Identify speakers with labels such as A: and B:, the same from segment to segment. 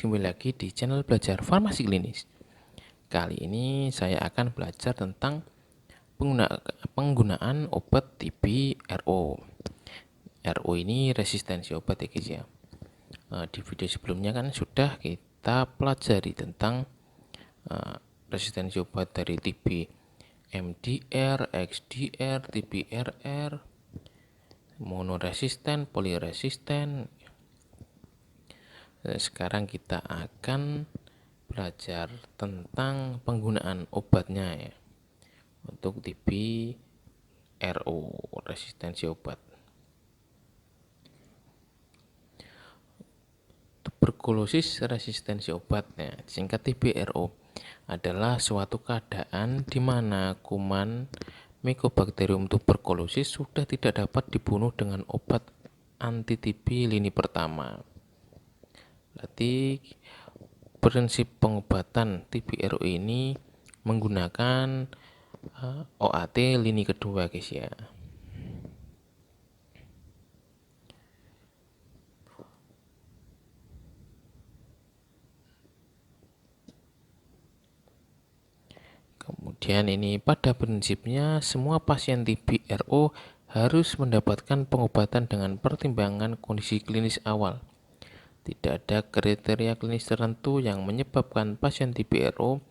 A: kembali lagi di channel belajar farmasi klinis. Kali ini saya akan belajar tentang penggunaan obat TB RO. RO ini resistensi obat ya guys ya. Di video sebelumnya kan sudah kita pelajari tentang resistensi obat dari TB MDR, XDR, TB-RR, monoresisten, poliresisten. Sekarang kita akan belajar tentang penggunaan obatnya ya untuk TB RO, resistensi obat. Tuberkulosis resistensi obatnya, singkat TB RO, adalah suatu keadaan di mana kuman Mycobacterium tuberculosis sudah tidak dapat dibunuh dengan obat anti TB lini pertama. Berarti prinsip pengobatan TB RO ini menggunakan OAT lini kedua guys ya. Kemudian ini pada prinsipnya semua pasien TB RO harus mendapatkan pengobatan dengan pertimbangan kondisi klinis awal. Tidak ada kriteria klinis tertentu yang menyebabkan pasien TB RO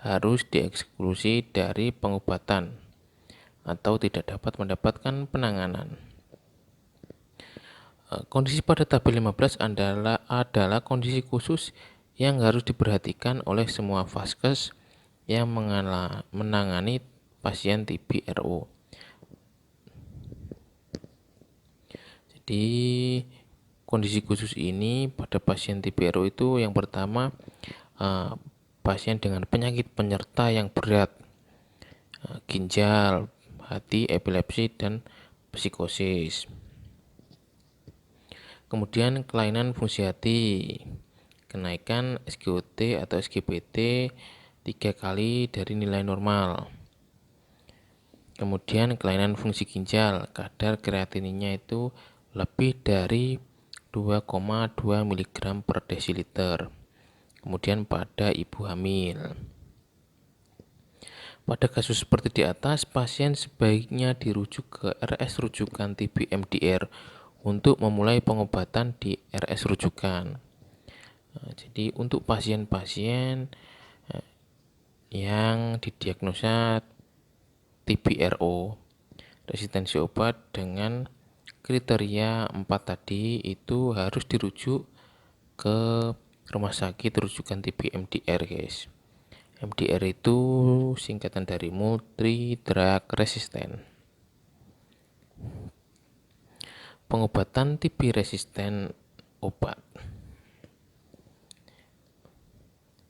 A: harus dieksklusi dari pengobatan atau tidak dapat mendapatkan penanganan. Kondisi pada tabel 15 adalah kondisi khusus yang harus diperhatikan oleh semua vaskes yang menangani pasien TB RO. Jadi kondisi khusus ini pada pasien TB RO itu yang pertama pasien dengan penyakit penyerta yang berat, ginjal, hati, epilepsi, dan psikosis. Kemudian kelainan fungsi hati, kenaikan SGOT atau SGBT 3 kali dari nilai normal. Kemudian kelainan fungsi ginjal, kadar kreatininnya itu lebih dari 2,2 mg per desiliter. Kemudian pada ibu hamil. Pada kasus seperti di atas, pasien sebaiknya dirujuk ke RS rujukan TB MDR untuk memulai pengobatan di RS rujukan. Jadi untuk pasien-pasien yang didiagnosa TB RO, resistensi obat dengan kriteria 4 tadi itu harus dirujuk ke rumah sakit rujukan TB MDR guys. MDR itu singkatan dari multi drug resistant. Pengobatan TB resisten obat.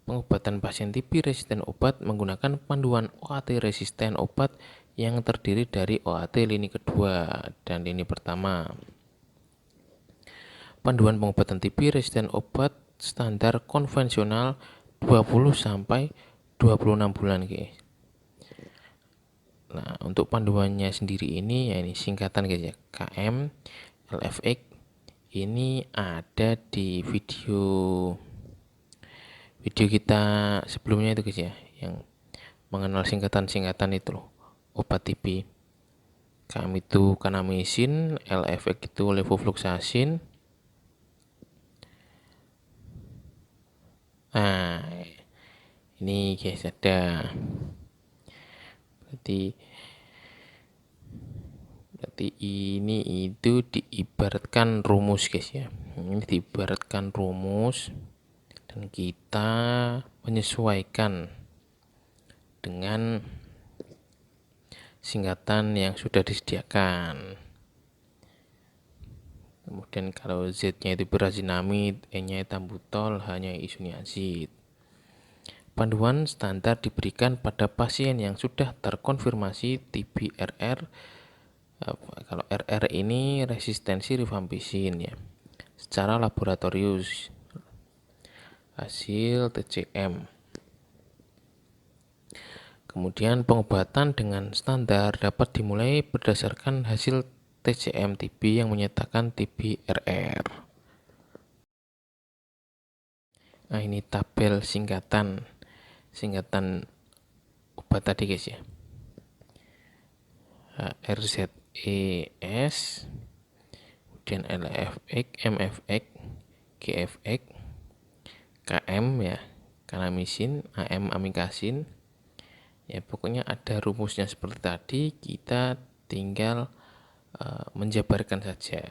A: Pengobatan pasien TB resisten obat menggunakan panduan OAT resisten obat yang terdiri dari OAT lini kedua dan lini pertama. Panduan pengobatan TB resisten obat standar konvensional 20 sampai 26 bulan guys. Nah, untuk panduannya sendiri ini ya ini singkatan guys ya, KM LFX. Ini ada di video kita sebelumnya itu guys ya, yang mengenal singkatan-singkatan itu loh. Obat TB. KM itu kanamisin, LFX itu levofloxacin. Nah, ini guys ada. Berarti ini itu diibaratkan rumus guys ya. Ini diibaratkan rumus dan kita menyesuaikan dengan singkatan yang sudah disediakan. Kemudian kalau Z-nya itu berazinamid, E-nya etambutol, H-nya isoniazid. Panduan standar diberikan pada pasien yang sudah terkonfirmasi TB RR. Kalau RR ini resistensi rifampicin ya, secara laboratorium hasil TCM. Kemudian pengobatan dengan standar dapat dimulai berdasarkan hasil TCM TB yang menyatakan TB RR. Nah, ini tabel singkatan obat tadi guys ya. RZES, kemudian LFX, MFX, GFX, KM ya, kanamisin, AM amikasin. Ya pokoknya ada rumusnya seperti tadi, kita tinggal menjabarkan saja.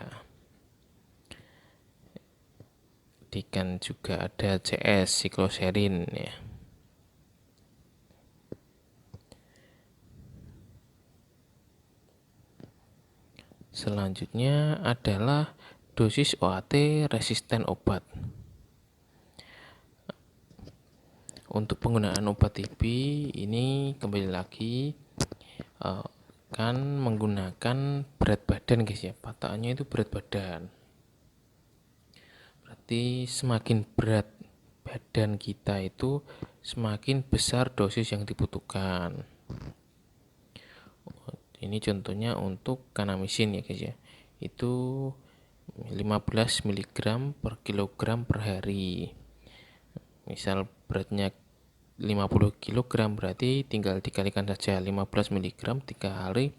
A: Kan juga ada CS sikloserin ya. Selanjutnya adalah dosis OAT resisten obat. Untuk penggunaan obat TB ini kembali lagi kan menggunakan berat badan guys ya. Patokannya itu berat badan. Berarti semakin berat badan kita itu semakin besar dosis yang dibutuhkan. Ini contohnya untuk kanamisin ya guys ya. Itu 15 mg per kilogram per hari. Misal beratnya 50 kg berarti tinggal dikalikan saja 15 mg 3 hari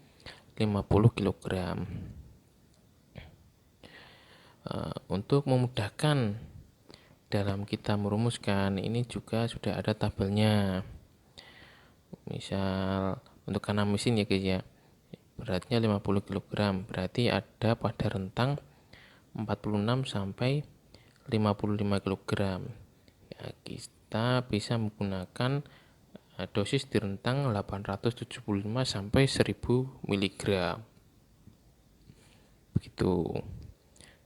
A: 50 kg. Untuk memudahkan dalam kita merumuskan, ini juga sudah ada tabelnya. Misal untuk kanamisin ya guys ya, beratnya 50 kg berarti ada pada rentang 46 sampai 55 kg. Ya, kita bisa menggunakan dosis di rentang 875 sampai 1000 mg. Begitu.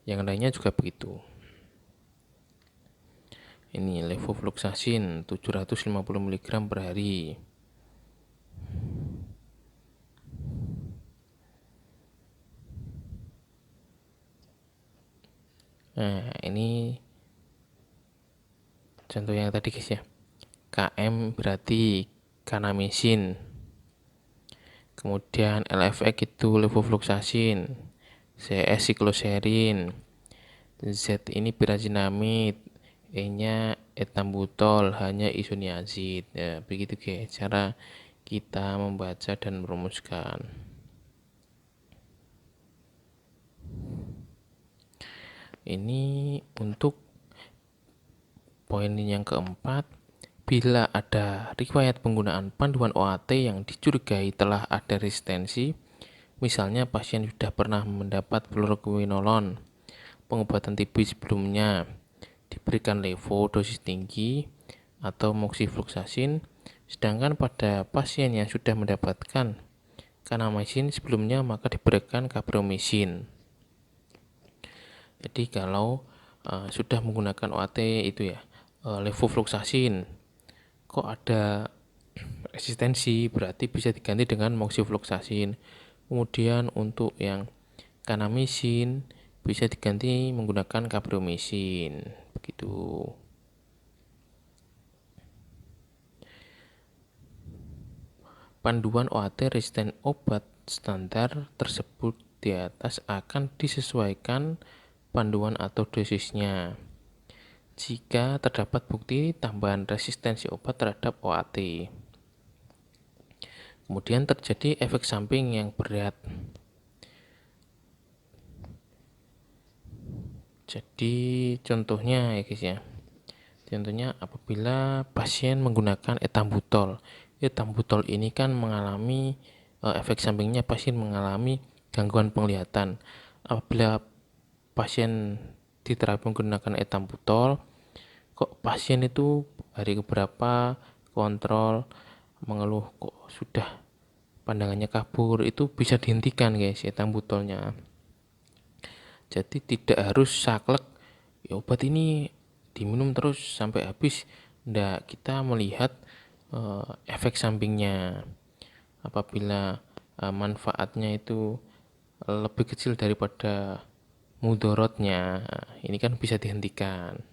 A: Yang lainnya juga begitu. Ini levofloxacin 750 mg per hari. Nah, ini contoh yang tadi guys ya. KM berarti kanamisin. Kemudian LFX itu levofloxacin. CS sikloserin. Z ini pirazinamid, E-nya etambutol, hanya isoniazid. Ya, begitu guys cara kita membaca dan merumuskan. Ini untuk poin yang keempat, bila ada riwayat penggunaan panduan OAT yang dicurigai telah ada resistensi, misalnya pasien sudah pernah mendapat fluoroquinolone, pengobatan TB sebelumnya, diberikan levo dosis tinggi atau moxifloxacin, sedangkan pada pasien yang sudah mendapatkan kanamycin sebelumnya maka diberikan gabromycin. Jadi kalau sudah menggunakan OAT itu ya, levofloxacin, kok ada resistensi, berarti bisa diganti dengan moxifloxacin. Kemudian untuk yang kanamycin bisa diganti menggunakan gabromycin. Begitu. Panduan OAT resisten obat standar tersebut di atas akan disesuaikan panduan atau dosisnya jika terdapat bukti tambahan resistensi obat terhadap OAT. Kemudian terjadi efek samping yang berat. Jadi contohnya ya guys ya. Contohnya apabila pasien menggunakan etambutol. Etambutol ini kan mengalami efek sampingnya, pasien mengalami gangguan penglihatan. Apabila pasien diterapi menggunakan etambutol, kok pasien itu hari keberapa kontrol mengeluh kok sudah pandangannya kabur, itu bisa dihentikan guys etambutolnya. Jadi tidak harus saklek ya obat ini diminum terus sampai habis. Ndak, kita melihat efek sampingnya. Apabila manfaatnya itu lebih kecil daripada mudorotnya, ini kan bisa dihentikan.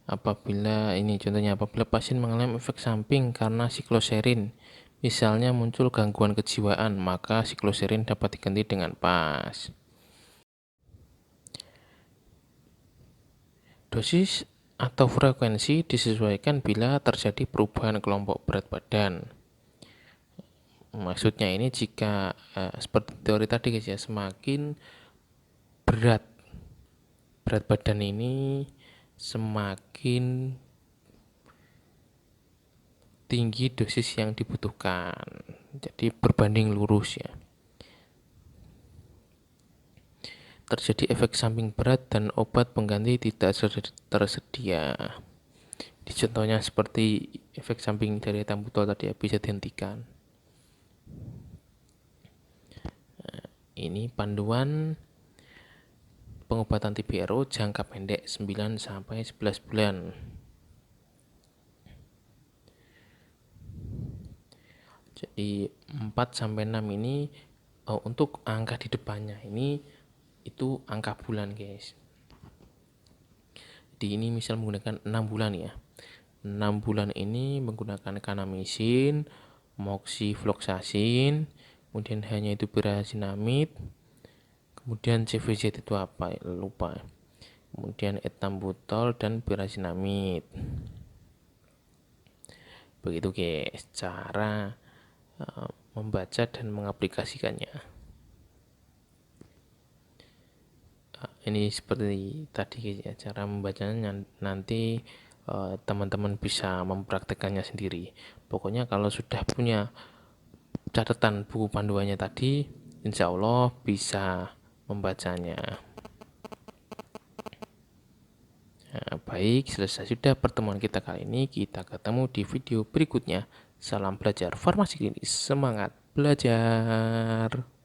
A: Apabila ini contohnya, apabila pasien mengalami efek samping karena sikloserin, misalnya muncul gangguan kejiwaan, maka sikloserin dapat diganti dengan PAS. Dosis atau frekuensi disesuaikan bila terjadi perubahan kelompok berat badan. Maksudnya ini jika seperti teori tadi guys ya, semakin berat badan ini semakin tinggi dosis yang dibutuhkan. Jadi berbanding lurus ya. Terjadi efek samping berat dan obat pengganti tidak tersedia. Di contohnya seperti efek samping dari ethambutol tadi ya, bisa dihentikan. Ini panduan pengobatan TB RO jangka pendek 9 sampai 11 bulan. Jadi 4 sampai 6 ini untuk angka di depannya ini itu angka bulan guys. Jadi ini misal menggunakan 6 bulan ya. 6 bulan ini menggunakan kanamisin, moxifloxacin, kemudian hanya itu pirazinamid, kemudian CVZ itu apa? Lupa. Kemudian ethambutol dan pirazinamid. Begitu guys cara membaca dan mengaplikasikannya. Ini seperti tadi guys ya, cara membacanya nanti teman-teman bisa mempraktekannya sendiri. Pokoknya kalau sudah punya catatan buku panduannya tadi, insya Allah bisa membacanya. Baik, selesai sudah pertemuan kita kali ini. Kita ketemu di video berikutnya. Salam belajar farmasi klinis. Semangat belajar.